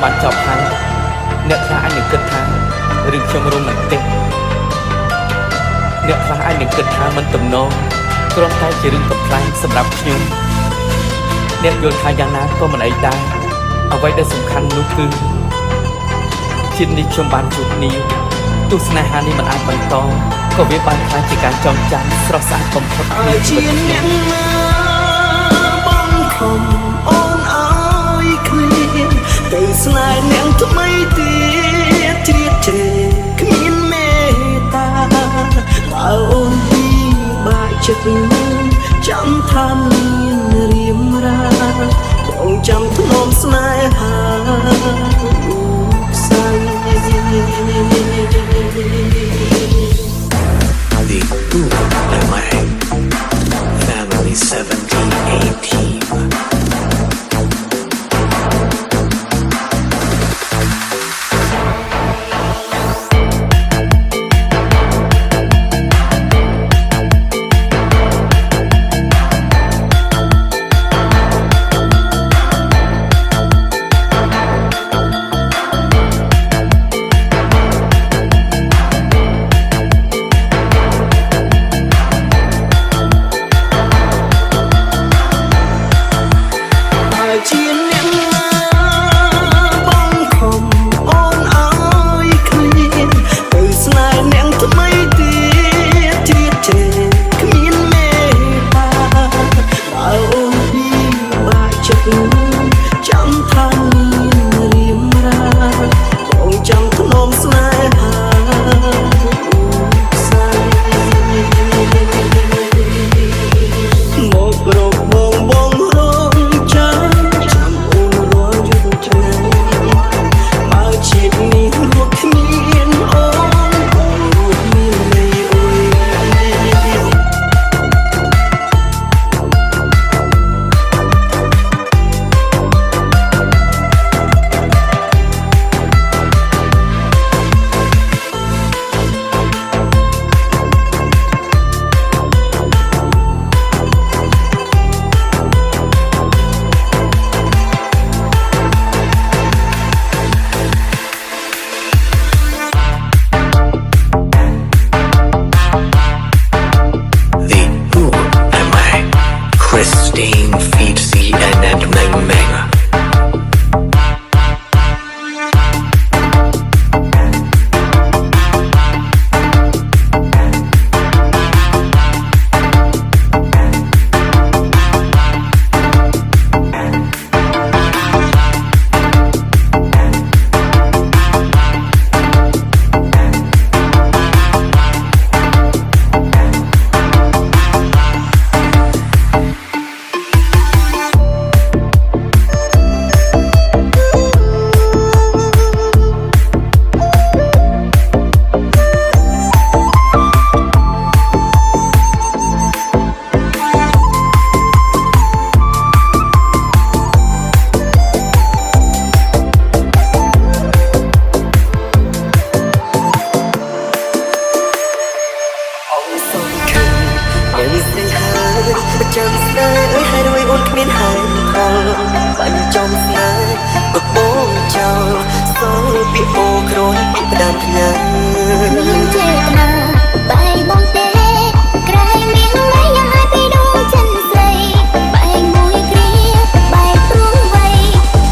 បានចប់ហើយអ្នកខ្លះអាចនឹងគិតថារឿងខ្ញុំរ៉ូមែនទិកអ្នកខ្លះអាចនឹងគិតថាមិនទំនងគ្រាន់តែជារឿងកំ pl ែងសម្រាប់ខ្ញុំអ្នកយល់ថាយ៉ាងណាក៏មិនអីដែរអ្វីដែលសំខាន់នោះគឺជាតិនេះខ្ញុំបានជួបនាងទស្សនៈនេះមិនអាចបន្តក៏វាបានខ្លាចជាការចងចាំស្រស់ស្អាតបំផុតនៃជីវិតខ្ញុំបងខំអូនអើយគ្មានទៅស្នេហ៍នាងថ្មីទៀតជ្រៀតជ្រែកគ្មានមេត្តាបើអូនពីបាក់ចិត្តចាំថាមានរៀមរាបងចាំធ្នមស្នេហាខ្សែThe Who Am I? Family 1718. Christine feed CNN Meng Meng. Chẳng sai hai đôi ôn miên hai thằng bạn trong sai bực bố chào gió bị ô khối đàn nhang nhưng chết nào bài bóng té cài miếng mấy nhà hai bị đu chân dày bài môi kia bài phương vây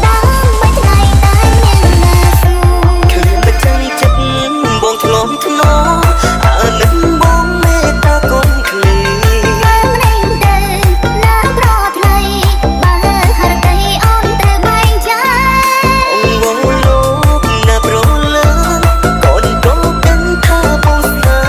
đám mấy ngày tai miên là dù cứ bất chân chất buông thòng nó nâng bóng mê ta con cười Hãy subscribe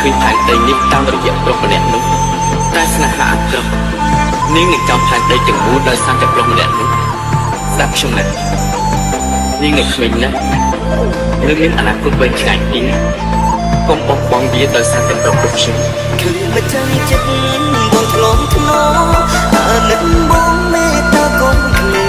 ឃើញផែនដីនេះតាមរយៈប្រុសម្នាក់នោះតែស្នេហាអាក្រក់នាងនឹងចង់ផែនដីទាំងមូលដោយសារតែប្រុសម្នាក់នោះស្ដាប់ខ្ញុំណានាងនៅក្មេងណាស់នៅមានអនាគតវែងឆ្ងាយពីនេះកុំបោះបង់វាដោយសារតែប្រុសខ្ញុំ ឃើញមកចាំចិត្តបងធ្លងធ្នោអាណិតបងមេត្តាកូនក្លេ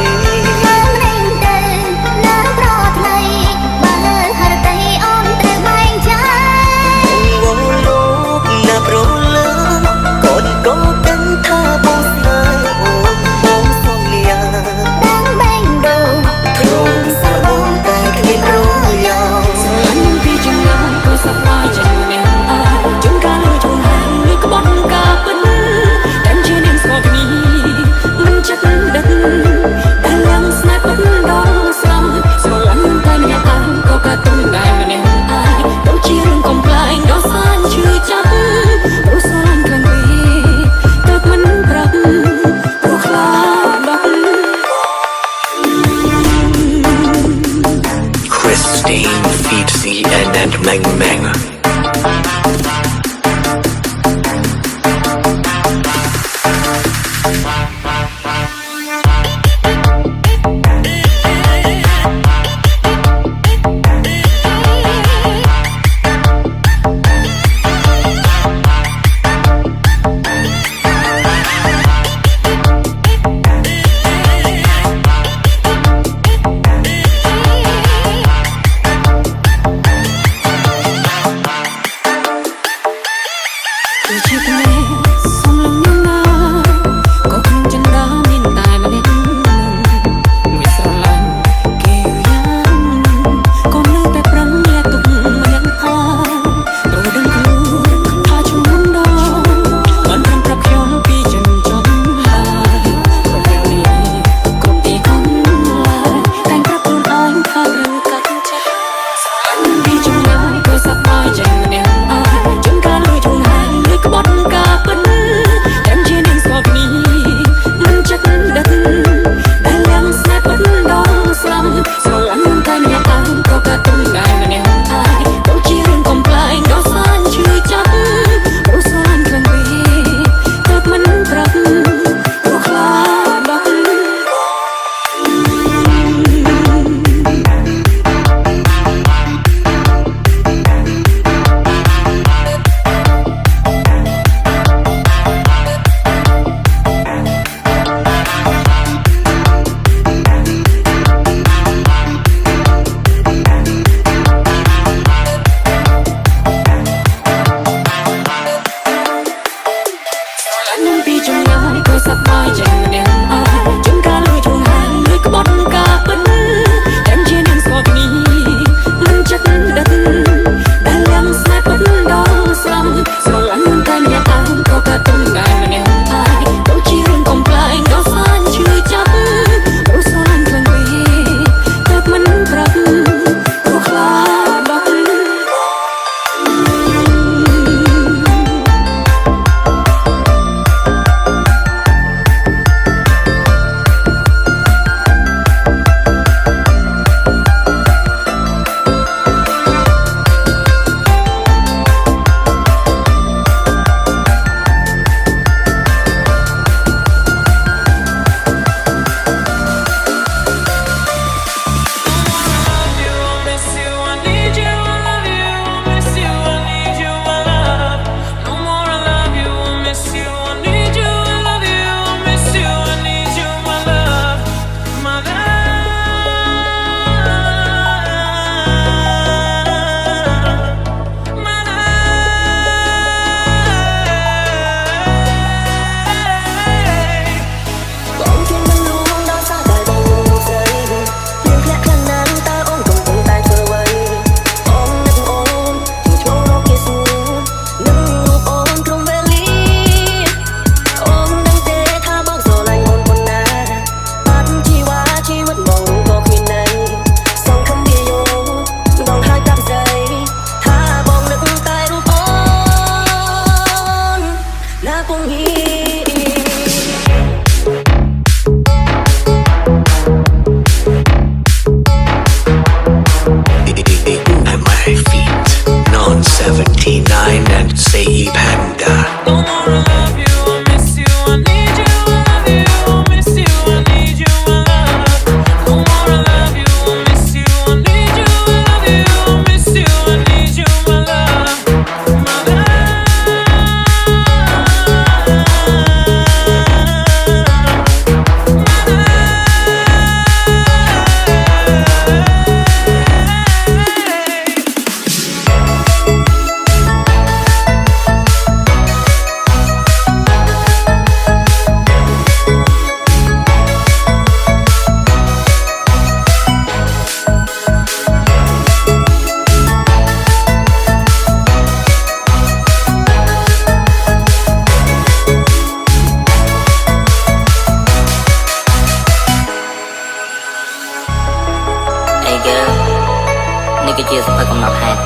គឺជាសភៅកំណត់ហេតុ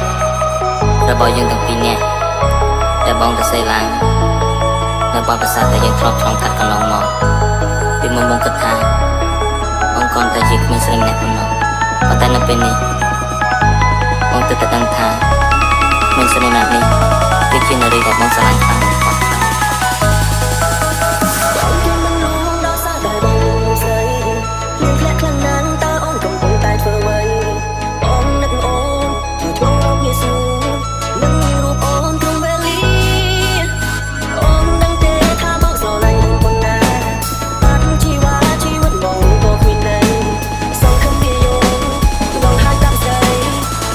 របស់យើងទាំងពីរនាក់ដែលបងទៅសេឡើងនៅបទពិសោធន៍ដែលយើងធ្លាប់ឆ្លងកាត់កន្លងមកពីមុនបងគិតថាបងគ្រាន់តែជាក្មេងស្រីម្នាក់ប៉ុណ្ណោះប៉ុន្តែនៅពេលនេះបងទើបតែដឹងថាក្មេងស្រីម្នាក់នេះគឺជានារីដែលបងស្រឡាញ់ខ្លាំងបំផុត បងជាមិនលងដល់សារដែលបងស្រីភ្លៀងធ្លាក់ខ្លាំងណាស់តើអូនកំពុងតែធ្វើអ្វីបងនឹកអូនជួយធ្វើរកងាយស្រួលនឹងរូបអូនក្នុងវេលាអូនដឹងទេថាបងស្រឡាញ់អូនប៉ុណ្ណាបាត់ជីវ៉ាជីវិតបងក៏គ្មានន័យសង្ឃឹមពីយោបងហាត់តាមស្រី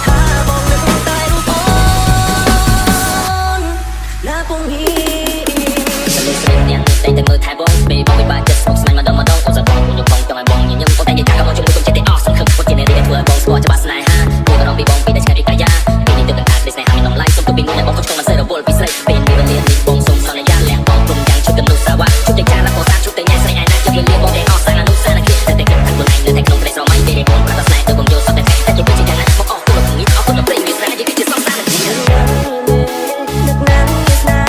ថាបងនឹកតែរូបអូនណាពុំហ៊ី តែមើលថែបងពេលបងពិបាកចិត្តស្មុគស្មាញម្ដងអូនសត្វបងខ្ញុំបងចង់ឲ្យបងញញឹមអូនតែនិយាយថាក៏មកជាមួយខ្ញុំចិត្តទេអស់សង្ឃឹមគាត់ជានារីដែលធ្វើឲ្យបងស្គាល់ច្បាស់ស្នេហាមួយបារម្ភពីបងពីតែឆ្ងាយពីកាយាពេលនេះទើបតែអាចស្នេហាមានតម្លៃសុំទៅពីមួយដែលបងក៏ឆ្កងមិនសេរវល់ពីស្រីពេលនេះវេលានេះបងសុំសន្យាលះបងព្រមយ៉ាងជុំទៅនោះសាវ៉ាជុំយ៉ាងចាស់แล้วក៏សាជុំទៅញ៉ៃស្រីឯណាជុំលៀងបងទាំងអស់សានអនុសានគិតតែគិតថាខ្លួនឯងនៅតែក្នុងក្តីស្រមៃពេលបងប្រកាសស្នេហ៍ទៅបងយកសត្វតែតែជុំជាយ៉ាងណាមកអស់ខ្លួននេះអស់ខ្លួនព្រៃវាស្នេហ៍យើងគឺជាសំសារជានឹកណាស់វាស្នេហ៍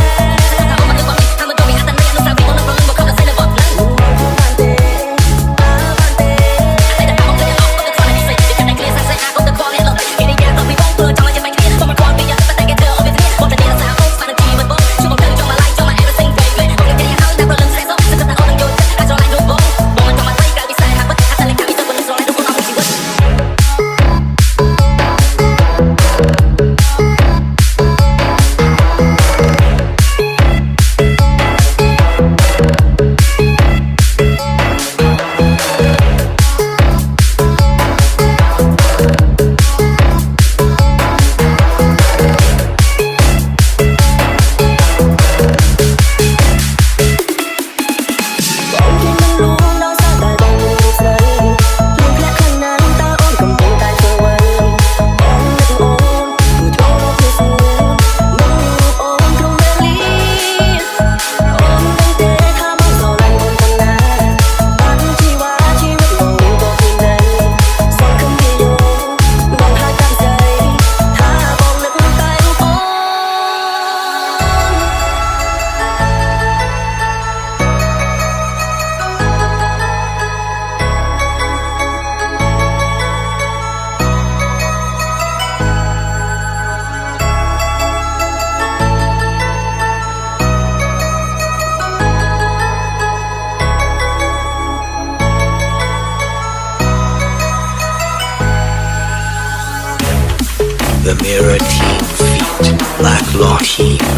The Mirror Team feat. Black Law Team.